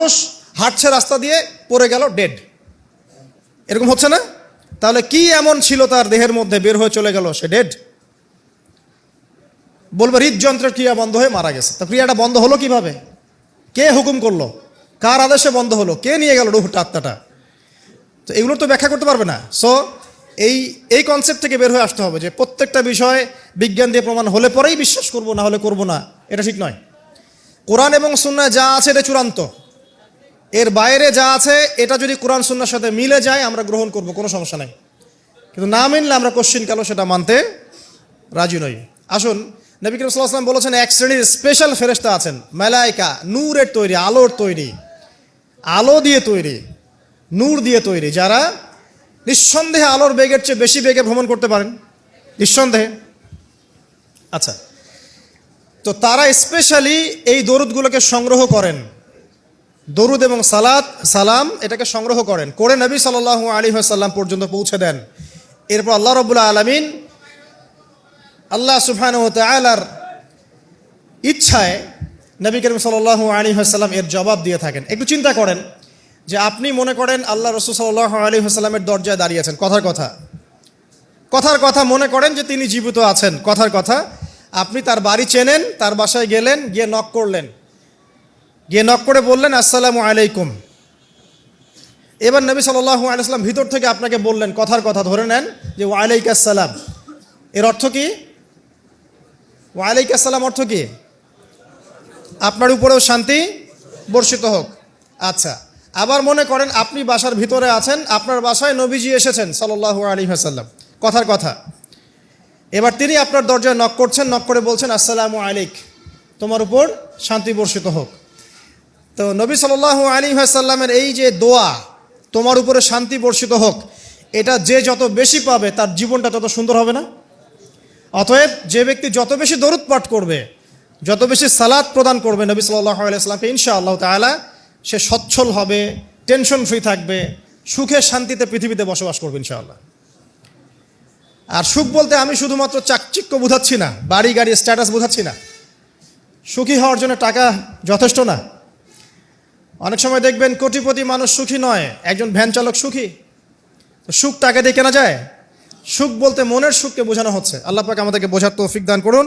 মানুষ হাঁটছে রাস্তা দিয়ে পড়ে গেল ডেড, এরকম হচ্ছে না? তাহলে কি এমন ছিল তার দেহের মধ্যে বের হয়ে চলে গেল সে ডেড? বলবো হৃদযন্ত্রের ক্রিয়া বন্ধ হয়ে মারা গেছে। তো ক্রিয়াটা বন্ধ হলো কিভাবে? কে হুকুম করলো? কার আদেশে বন্ধ হলো? কে নিয়ে গেল রুহটা, আত্মাটা? তো এগুলো তো ব্যাখ্যা করতে পারবে না। সো এই কনসেপ্ট থেকে বের হয়ে আসতে হবে যে প্রত্যেকটা বিষয় বিজ্ঞান দিয়ে প্রমাণ হলে পরেই বিশ্বাস করব, না হলে করব না, এটা ঠিক নয়। কোরআন এবং সুন্নাহ যা আছে এটা চূড়ান্ত, এর বাইরে যা আছে এটা যদি কোরআন সুন্নাহর সাথে মিলে যায় আমরা গ্রহণ করব, কোনো সমস্যা নাই। কিন্তু না মিললে আমরা কোশ্চিনকালও সেটা মানতে রাজি নই। আসুন, নবী করিম সাল্লাল্লাহু আলাইহি ওয়াসাল্লাম বলেছেন এক শ্রেণীর স্পেশাল ফেরেশতা আছেন, মালায়েকা, নূরের তৈরি, আলোর তৈরি, আলো দিয়ে তৈরি, নূর দিয়ে তৈরি, যারা নিঃসন্দেহে আলোর বেগের চেয়ে বেশি বেগে ভ্রমণ করতে পারেন, নিঃসন্দেহে। আচ্ছা, তো তারা স্পেশালি এই দরুদগুলোকে সংগ্রহ করেন, দরুদ এবং সালাম এটাকে সংগ্রহ করেন, করে নবী সাল্লাল্লাহু আলাইহি ওয়াসাল্লাম পর্যন্ত পৌঁছে দেন। এরপর আল্লাহ রাব্বুল আলামিন, আল্লাহ সুবহানাহু ওয়া তাআলার ইচ্ছায় নবী করিম সাল্লাল্লাহু আলাইহি ওয়াসাল্লাম এর জবাব দিয়ে থাকেন। একটু চিন্তা করেন যে আপনি মনে করেন আল্লাহ রাসূল সাল্লাল্লাহু আলাইহি ওয়াসাল্লামের দরজায় দাঁড়িয়ে আছেন, কথার কথা মনে করেন যে তিনি জীবিত আছেন, কথার কথা। আপনি তার বাড়ি চেনেন, তার বাসায় গেলেন, গিয়ে নক করলেন, গিয়ে নক করে বললেন আসসালামু আলাইকুম। এবার নবী সাল্লাল্লাহু আলাইহি ওয়াসাল্লাম ভিতর থেকে আপনাকে বললেন, কথার কথা ধরে নেন যে ওয়ালাইকুম আসসালাম। এর অর্থ কি? ওয়ালাইকুম আসসালাম অর্থ কি? আপনার উপরেও শান্তি বর্ষিত হোক। আচ্ছা, আবার মনে করেন আপনি বাসার ভিতরে আছেন, আপনার বাসায় নবীজি এসেছেন সাল্লাল্লাহু আলাইহি ওয়াসাল্লাম, কথার কথা। এবার তিনি আপনার দরজায় নক করছেন, নক করে বলছেন আসসালামু আলাইক, তোমার উপর শান্তি বর্ষিত হোক। তো নবী সাল্লাল্লাহু আলাইহি ওয়াসাল্লামের এই যে দোয়া, তোমার উপরে শান্তি বর্ষিত হোক, এটা যে যত বেশি পাবে তার জীবনটা তত সুন্দর হবে না? অতএব যে ব্যক্তি যত বেশি দরুদ পাঠ করবে, যত বেশি সালাত প্রদান করবে নবী সাল্লাল্লাহু আলাইহি ওয়াসাল্লামকে, ইনশাআল্লাহ তাআলা সে সচ্ছল হবে, টেনশন ফ্রি থাকবে, সুখে শান্তিতে পৃথিবীতে বসবাস করবে ইনশাআল্লাহ। আর সুখ বলতে আমি শুধুমাত্র চাকচিক্য বোঝাচ্ছি না, বাড়ি গাড়ি স্ট্যাটাস বোঝাচ্ছি না। সুখী হওয়ার জন্য টাকা যথেষ্ট না। অনেক সময় দেখবেন কোটিপতি মানুষ সুখী নয়, একজন ভ্যান চালক সুখী। সুখ টাকা দিয়ে কেনা যায়? সুখ বলতে মনের সুখকে বোঝানো হচ্ছে। আল্লাহ পাক আমাদেরকে বোঝার তৌফিক দান করুন।